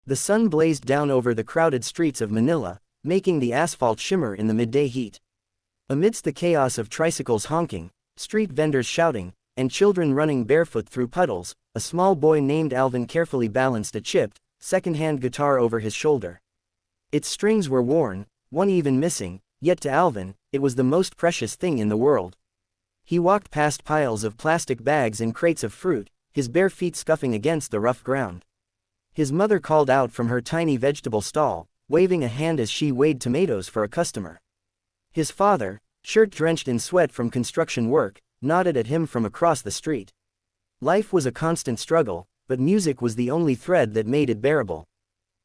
The sun blazed down over the crowded streets of Manila, making the asphalt shimmer in the midday heat. Amidst the chaos of tricycles honking, street vendors shouting, and children running barefoot through puddles, a small boy named Alvin carefully balanced a chipped, second-hand guitar over his shoulder. Its strings were worn, one even missing, yet to Alvin, it was the most precious thing in the world. He walked past piles of plastic bags and crates of fruit, his bare feet scuffing against the rough ground. His mother called out from her tiny vegetable stall, waving a hand as she weighed tomatoes for a customer. His father, shirt drenched in sweat from construction work, nodded at him from across the street. Life was a constant struggle, but music was the only thread that made it bearable.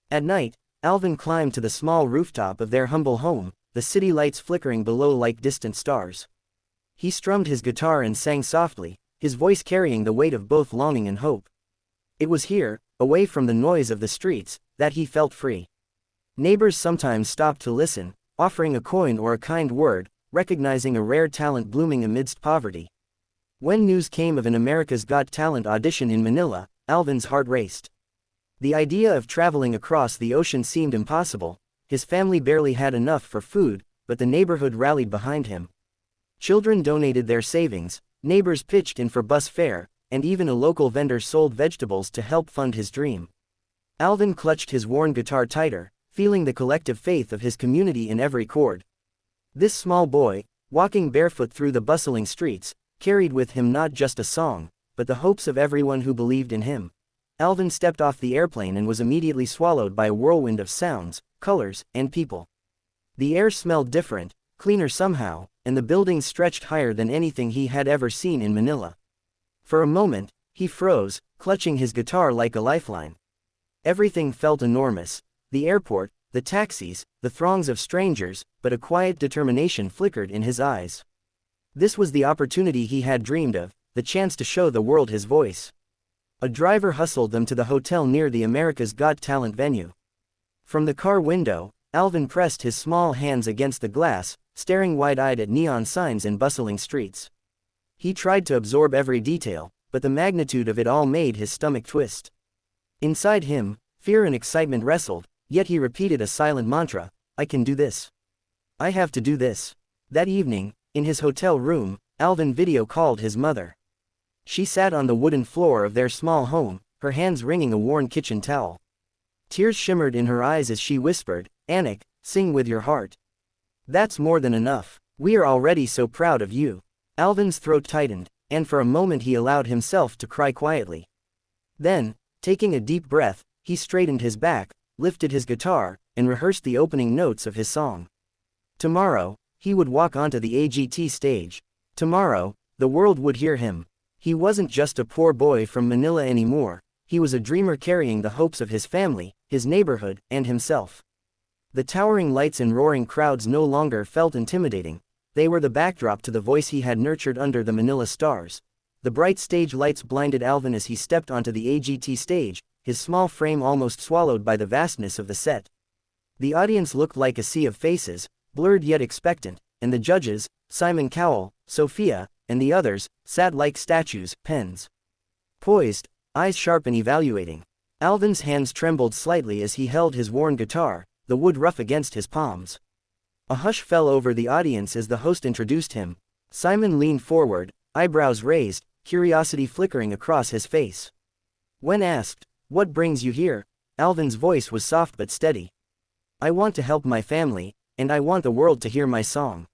At night, Alvin climbed to the small rooftop of their humble home, the city lights flickering below like distant stars. He strummed his guitar and sang softly, his voice carrying the weight of both longing and hope. It was here, away from the noise of the streets, that he felt free. Neighbors sometimes stopped to listen, offering a coin or a kind word, recognizing a rare talent blooming amidst poverty. When news came of an America's Got Talent audition in Manila, Alvin's heart raced. The idea of traveling across the ocean seemed impossible. His family barely had enough for food, but the neighborhood rallied behind him. Children donated their savings, neighbors pitched in for bus fare, and even a local vendor sold vegetables to help fund his dream. Alvin clutched his worn guitar tighter, feeling the collective faith of his community in every chord. This small boy, walking barefoot through the bustling streets, carried with him not just a song, but the hopes of everyone who believed in him. Alvin stepped off the airplane and was immediately swallowed by a whirlwind of sounds, colors, and people. The air smelled different, cleaner somehow, and the buildings stretched higher than anything he had ever seen in Manila. For a moment, he froze, clutching his guitar like a lifeline. Everything felt enormous: the airport, the taxis, the throngs of strangers, but a quiet determination flickered in his eyes. This was the opportunity he had dreamed of, the chance to show the world his voice. A driver hustled them to the hotel near the America's Got Talent venue. From the car window, Alvin pressed his small hands against the glass, staring wide-eyed at neon signs and bustling streets. He tried to absorb every detail, but the magnitude of it all made his stomach twist. Inside him, fear and excitement wrestled, yet he repeated a silent mantra: "I can do this. I have to do this." That evening, in his hotel room, Alvin video called his mother. She sat on the wooden floor of their small home, her hands wringing a worn kitchen towel. Tears shimmered in her eyes as she whispered, "Anik, sing with your heart. That's more than enough. We are already so proud of you." Alvin's throat tightened, and for a moment he allowed himself to cry quietly. Then, taking a deep breath, he straightened his back, lifted his guitar, and rehearsed the opening notes of his song. Tomorrow, he would walk onto the AGT stage. Tomorrow, the world would hear him. He wasn't just a poor boy from Manila anymore, he was a dreamer carrying the hopes of his family, his neighborhood, and himself. The towering lights and roaring crowds no longer felt intimidating. They were the backdrop to the voice he had nurtured under the Manila stars. The bright stage lights blinded Alvin as he stepped onto the AGT stage, his small frame almost swallowed by the vastness of the set. The audience looked like a sea of faces, blurred yet expectant, and the judges, Simon Cowell, Sophia, and the others, sat like statues, pens poised, eyes sharp and evaluating. Alvin's hands trembled slightly as he held his worn guitar, the wood rough against his palms. A hush fell over the audience as the host introduced him. Simon leaned forward, eyebrows raised, curiosity flickering across his face. When asked, "What brings you here?" Alvin's voice was soft but steady. "I want to help my family, and I want the world to hear my song."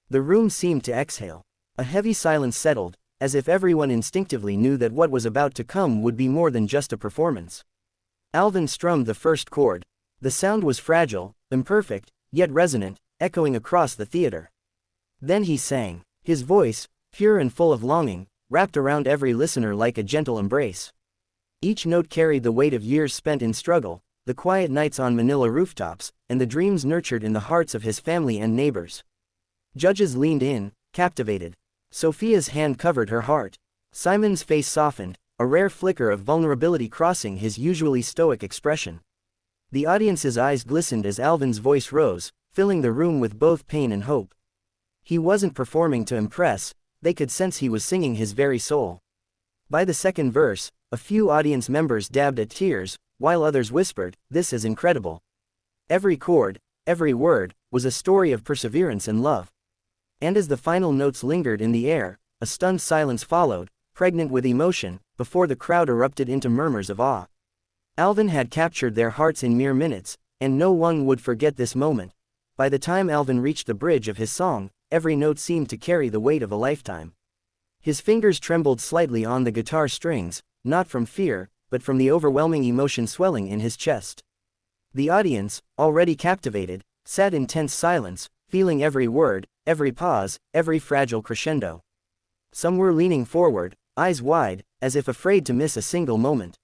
The room seemed to exhale. A heavy silence settled, as if everyone instinctively knew that what was about to come would be more than just a performance. Alvin strummed the first chord. The sound was fragile, imperfect, yet resonant, echoing across the theater. Then he sang. His voice, pure and full of longing, wrapped around every listener like a gentle embrace. Each note carried the weight of years spent in struggle, the quiet nights on Manila rooftops, and the dreams nurtured in the hearts of his family and neighbors. Judges leaned in, captivated. Sophia's hand covered her heart. Simon's face softened, a rare flicker of vulnerability crossing his usually stoic expression. The audience's eyes glistened as Alvin's voice rose, filling the room with both pain and hope. He wasn't performing to impress, they could sense he was singing his very soul. By the second verse, a few audience members dabbed at tears, while others whispered, "This is incredible." Every chord, every word, was a story of perseverance and love. And as the final notes lingered in the air, a stunned silence followed, pregnant with emotion, before the crowd erupted into murmurs of awe. Alvin had captured their hearts in mere minutes, and no one would forget this moment. By the time Alvin reached the bridge of his song, every note seemed to carry the weight of a lifetime. His fingers trembled slightly on the guitar strings, not from fear, but from the overwhelming emotion swelling in his chest. The audience, already captivated, sat in tense silence, feeling every word, every pause, every fragile crescendo. Some were leaning forward, eyes wide, as if afraid to miss a single moment.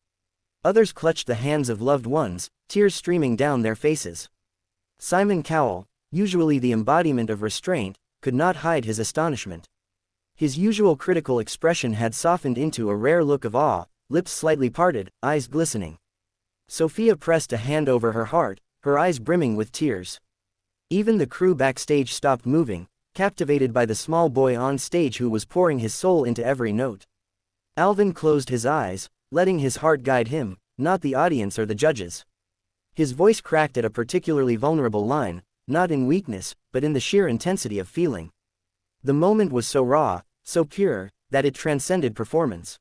Others clutched the hands of loved ones, tears streaming down their faces. Simon Cowell, usually the embodiment of restraint, could not hide his astonishment. His usual critical expression had softened into a rare look of awe, lips slightly parted, eyes glistening. Sophia pressed a hand over her heart, her eyes brimming with tears. Even the crew backstage stopped moving, captivated by the small boy on stage who was pouring his soul into every note. Alvin closed his eyes, letting his heart guide him, not the audience or the judges. His voice cracked at a particularly vulnerable line, not in weakness, but in the sheer intensity of feeling. The moment was so raw, so pure, that it transcended performance.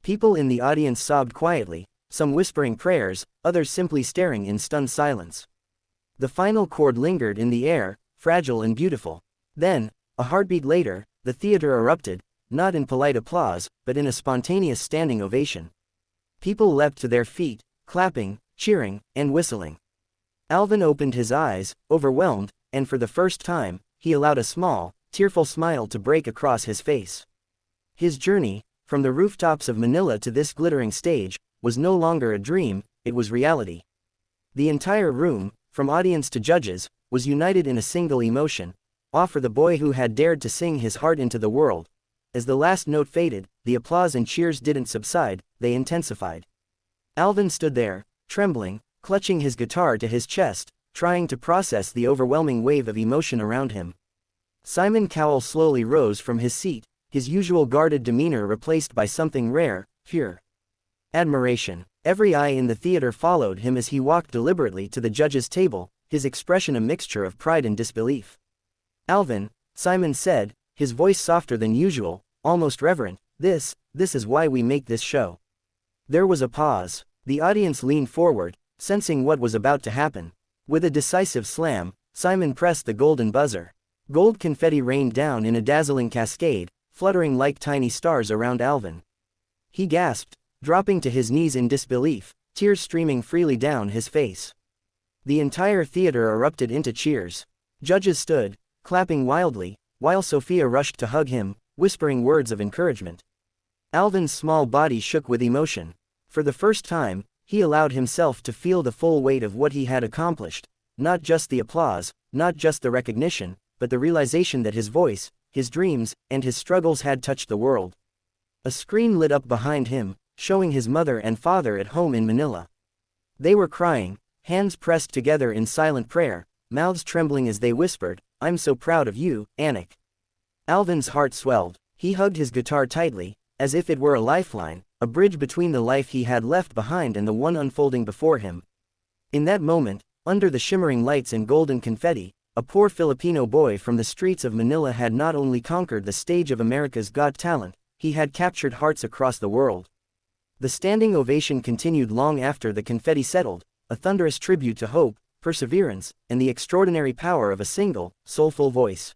People in the audience sobbed quietly, some whispering prayers, others simply staring in stunned silence. The final chord lingered in the air, fragile and beautiful. Then, a heartbeat later, the theater erupted, not in polite applause, but in a spontaneous standing ovation. People leapt to their feet, clapping, cheering, and whistling. Alvin opened his eyes, overwhelmed, and for the first time, he allowed a small, tearful smile to break across his face. His journey, from the rooftops of Manila to this glittering stage, was no longer a dream, it was reality. The entire room, from audience to judges, was united in a single emotion, awe for the boy who had dared to sing his heart into the world. As the last note faded, the applause and cheers didn't subside, they intensified. Alvin stood there, trembling, clutching his guitar to his chest, trying to process the overwhelming wave of emotion around him. Simon Cowell slowly rose from his seat, his usual guarded demeanor replaced by something rare, pure admiration. Every eye in the theater followed him as he walked deliberately to the judges' table, his expression a mixture of pride and disbelief. "Alvin," Simon said, his voice softer than usual, almost reverent, this is why we make this show." There was a pause. The audience leaned forward, sensing what was about to happen. With a decisive slam, Simon pressed the golden buzzer. Gold confetti rained down in a dazzling cascade, fluttering like tiny stars around Alvin. He gasped, dropping to his knees in disbelief, tears streaming freely down his face. The entire theater erupted into cheers. Judges stood, clapping wildly, while Sophia rushed to hug him, whispering words of encouragement. Alvin's small body shook with emotion. For the first time, he allowed himself to feel the full weight of what he had accomplished, not just the applause, not just the recognition, but the realization that his voice, his dreams, and his struggles had touched the world. A screen lit up behind him, showing his mother and father at home in Manila. They were crying, hands pressed together in silent prayer, mouths trembling as they whispered, "I'm so proud of you, Anik." Alvin's heart swelled. He hugged his guitar tightly, as if it were a lifeline, a bridge between the life he had left behind and the one unfolding before him. In that moment, under the shimmering lights and golden confetti, a poor Filipino boy from the streets of Manila had not only conquered the stage of America's Got Talent, he had captured hearts across the world. The standing ovation continued long after the confetti settled, a thunderous tribute to hope, perseverance, and the extraordinary power of a single, soulful voice.